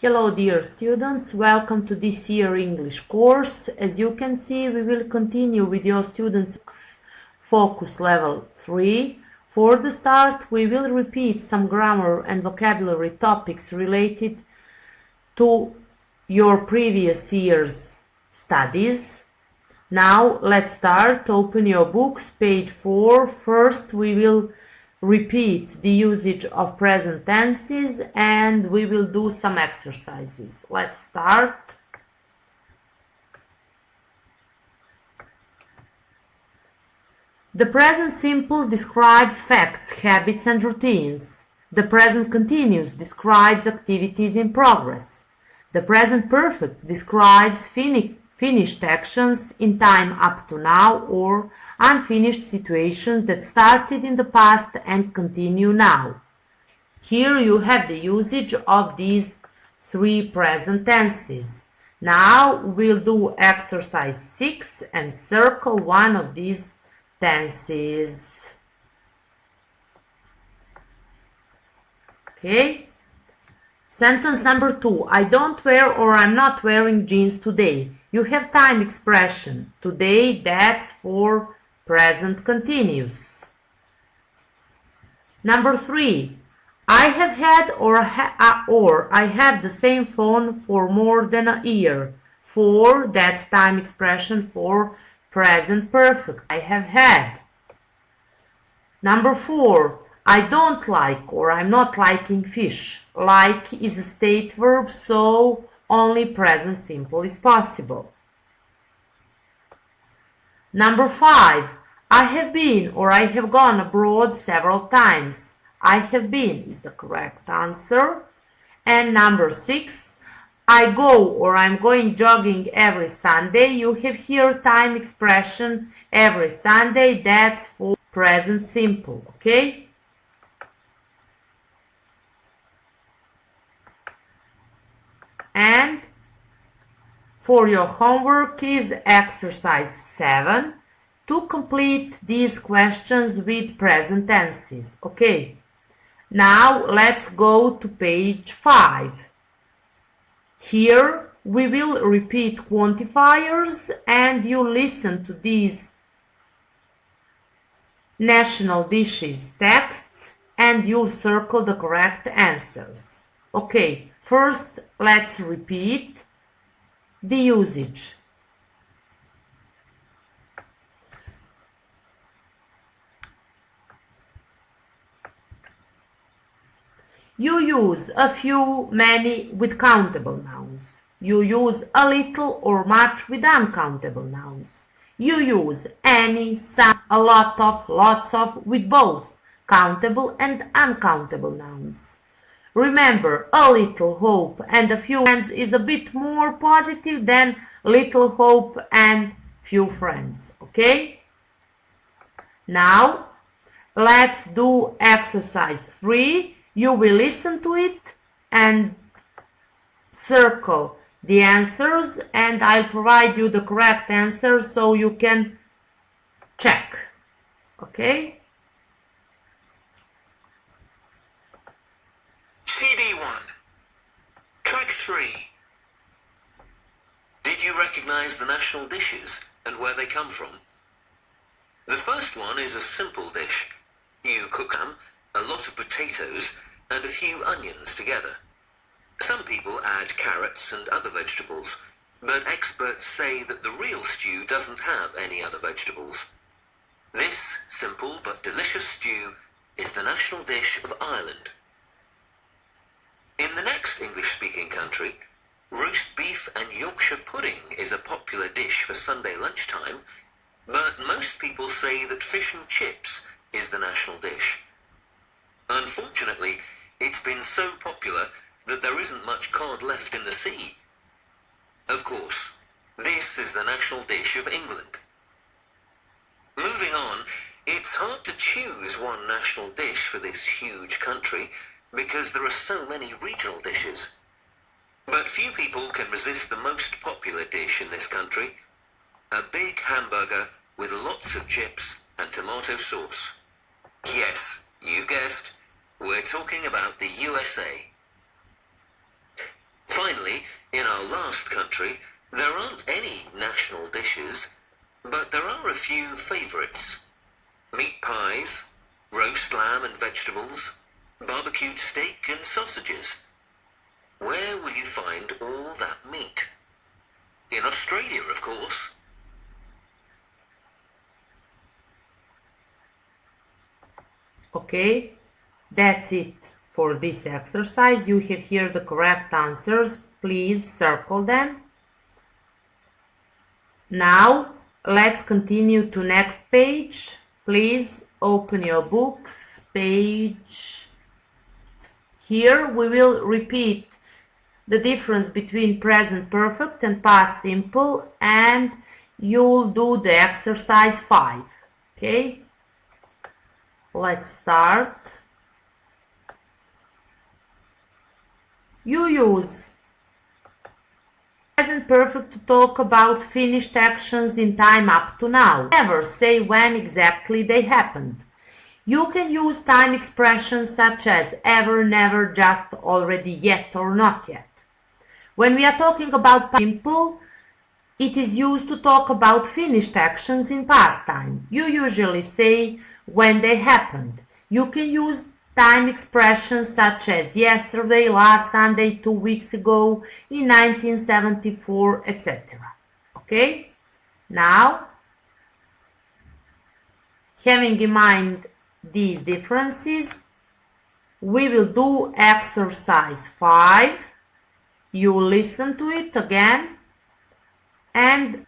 Hello dear students, welcome to this year English course. As you can see, we will continue with your students focus level 3. For the start, we will repeat some grammar and vocabulary topics related to your previous year's studies. Now let's start. Open your books, page 4. First we will repeat the usage of present tenses and we will do some exercises. Let's start. The present simple describes facts, habits and routines. The present continuous describes activities in progress. The present perfect describes finished actions in time up to now or unfinished situations that started in the past and continue now. Here you have the usage of these three present tenses. Now we'll do exercise 6 and circle one of these tenses. Okay? Sentence number 2. I don't wear or I'm not wearing jeans today. You have time expression. Today, that's for present continuous. Number 3. I have had or I have the same phone for more than a year. For, that's time expression for present perfect. I have had. Number 4. I don't like or I'm not liking fish. Like is a state verb, so only present simple is possible. Number 5. I have been or I have gone abroad several times. I have been is the correct answer. And number 6. I go or I'm going jogging every Sunday. You have here time expression every Sunday. That's for present simple, okay? And for your homework is exercise 7 to complete these questions with present tenses. Okay, now let's go to page 5. Here we will repeat quantifiers and you listen to these national dishes texts and you'll circle the correct answers. Okay, first let's repeat the usage. You use a few, many with countable nouns. You use a little or much with uncountable nouns. You use any, some, a lot of, lots of with both countable and uncountable nouns. Remember, a little hope and a few friends is a bit more positive than little hope and few friends, okay? Now, let's do exercise 3. You will listen to it and circle the answers and I'll provide you the correct answer so you can check, okay? CD1. Track 3. Did you recognize the national dishes and where they come from? The first one is a simple dish. You cook them, a lot of potatoes, and a few onions together. Some people add carrots and other vegetables, but experts say that the real stew doesn't have any other vegetables. This simple but delicious stew is the national dish of Ireland. In the next English-speaking country, roast beef and Yorkshire pudding is a popular dish for Sunday lunchtime, but most people say that fish and chips is the national dish. Unfortunately, it's been so popular that there isn't much cod left in the sea. Of course, this is the national dish of England. Moving on, it's hard to choose one national dish for this huge country because there are so many regional dishes. But few people can resist the most popular dish in this country, a big hamburger with lots of chips and tomato sauce. Yes, you've guessed, we're talking about the USA. Unfortunately, in our last country, there aren't any national dishes, but there are a few favourites. Meat pies, roast lamb and vegetables, barbecued steak and sausages. Where will you find all that meat? In Australia, of course. Okay, that's it for this exercise. You have here the correct answers. Please circle them. Now, let's continue to next page. Please open your books, page. Here we will repeat the difference between present perfect and past simple, and you'll do the exercise 5. Okay? Let's start. You use present perfect to talk about finished actions in time up to now. Never say when exactly they happened. You can use time expressions such as ever, never, just, already, yet, or not yet. When we are talking about past simple, it is used to talk about finished actions in past time. You usually say when they happened. You can use time expressions such as yesterday, last Sunday, 2 weeks ago, in 1974, etc. Okay? Now, having in mind these differences, we will do exercise 5. You listen to it again, and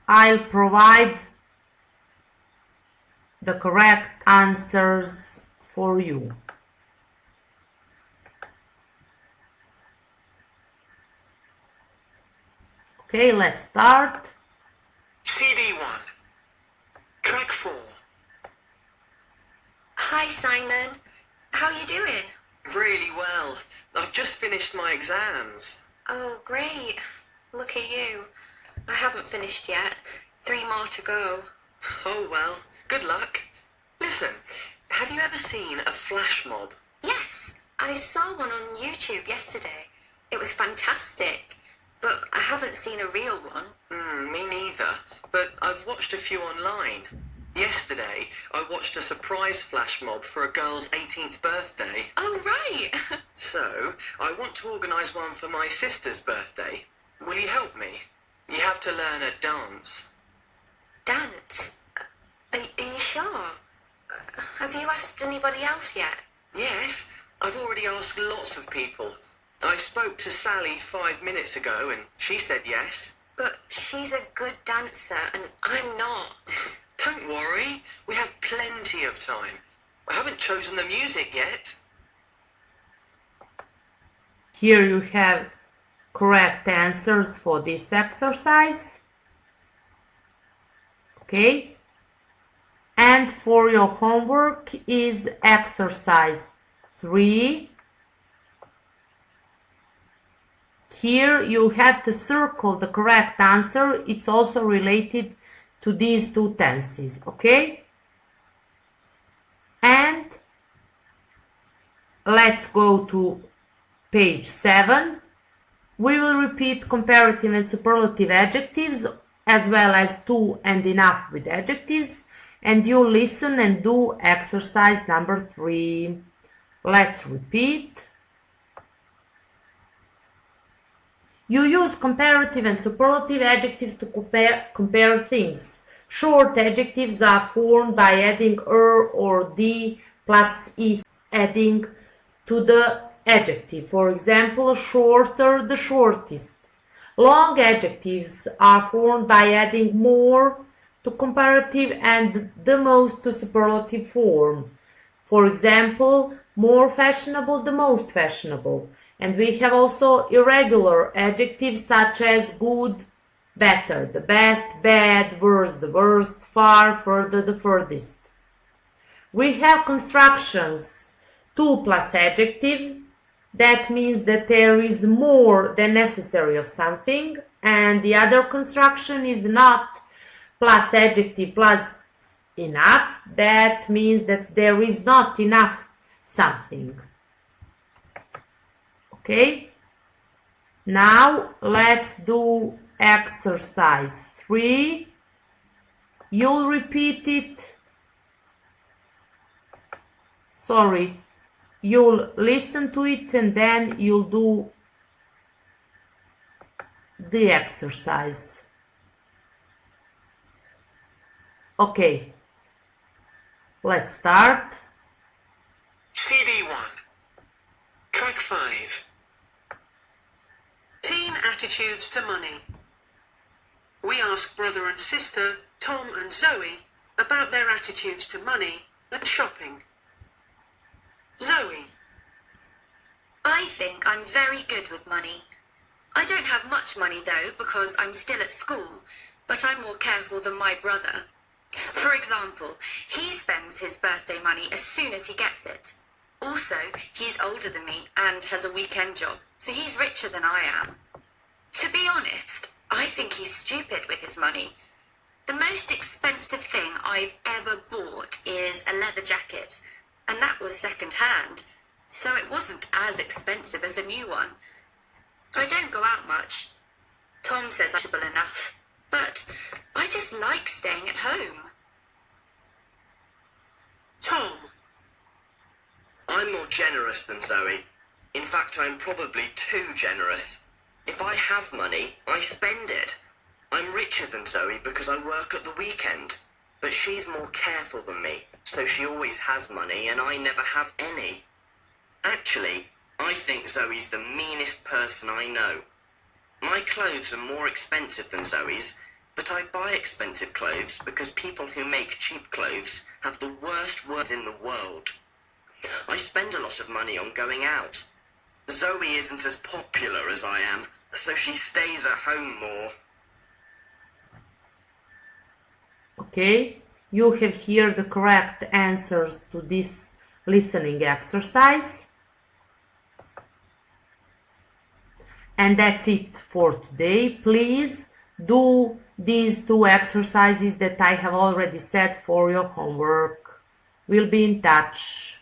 I'll provide the correct answers for you. Okay, let's start. CD1, track 4. Hi Simon, how are you doing? Really well. I've just finished my exams. Oh great, look at you. I haven't finished yet, 3 more to go. Oh well, good luck. Listen, have you ever seen a flash mob? Yes, I saw one on YouTube yesterday. It was fantastic, but I haven't seen a real one. Me neither, but I've watched a few online. Yesterday, I watched a surprise flash mob for a girl's 18th birthday. Oh right. So, I want to organise one for my sister's birthday. Will you help me? You have to learn a dance. Dance? Are you sure? Have you asked anybody else yet? Yes, I've already asked lots of people. I spoke to Sally 5 minutes ago and she said yes. But she's a good dancer and I'm not. Don't worry, we have plenty of time. I haven't chosen the music yet. Here you have correct answers for this exercise. Okay? And for your homework is exercise 3. Here you have to circle the correct answer. It's also related to these two tenses, okay? And let's go to page 7. We will repeat comparative and superlative adjectives as well as to and enough with adjectives, and you listen and do exercise number 3. Let's repeat. You use comparative and superlative adjectives to compare things. Short adjectives are formed by adding er or the plus is, adding to the adjective. For example, shorter, the shortest. Long adjectives are formed by adding more to comparative and the most to superlative form. For example, more fashionable, the most fashionable. And we have also irregular adjectives such as good, better, the best, bad, worse, the worst, far, further, the furthest. We have constructions, to plus adjective. That means that there is more than necessary of something. And the other construction is not plus adjective plus enough. That means that there is not enough something. Okay? Now let's do exercise 3. You'll repeat it. Sorry, you'll listen to it and then you'll do the exercise. Okay, let's start. CD 1. Track 5. Teen attitudes to money. We ask brother and sister, Tom and Zoe, about their attitudes to money and shopping. Zoe. I think I'm very good with money. I don't have much money though because I'm still at school, but I'm more careful than my brother. For example, he spends his birthday money as soon as he gets it. Also, he's older than me and has a weekend job, so he's richer than I am. To be honest, I think he's stupid with his money. The most expensive thing I've ever bought is a leather jacket, and that was second hand, so it wasn't as expensive as a new one. I don't go out much. Tom says I'm sociable enough, but I just like staying at home. Tom. I'm more generous than Zoe. In fact, I'm probably too generous. If I have money, I spend it. I'm richer than Zoe because I work at the weekend. But she's more careful than me, so she always has money and I never have any. Actually, I think Zoe's the meanest person I know. My clothes are more expensive than Zoe's, but I buy expensive clothes because people who make cheap clothes have the worst words in the world. I spend a lot of money on going out. Zoe isn't as popular as I am, so she stays at home more. Okay, you have here the correct answers to this listening exercise. And that's it for today. Please do these 2 exercises that I have already said for your homework. We'll be in touch.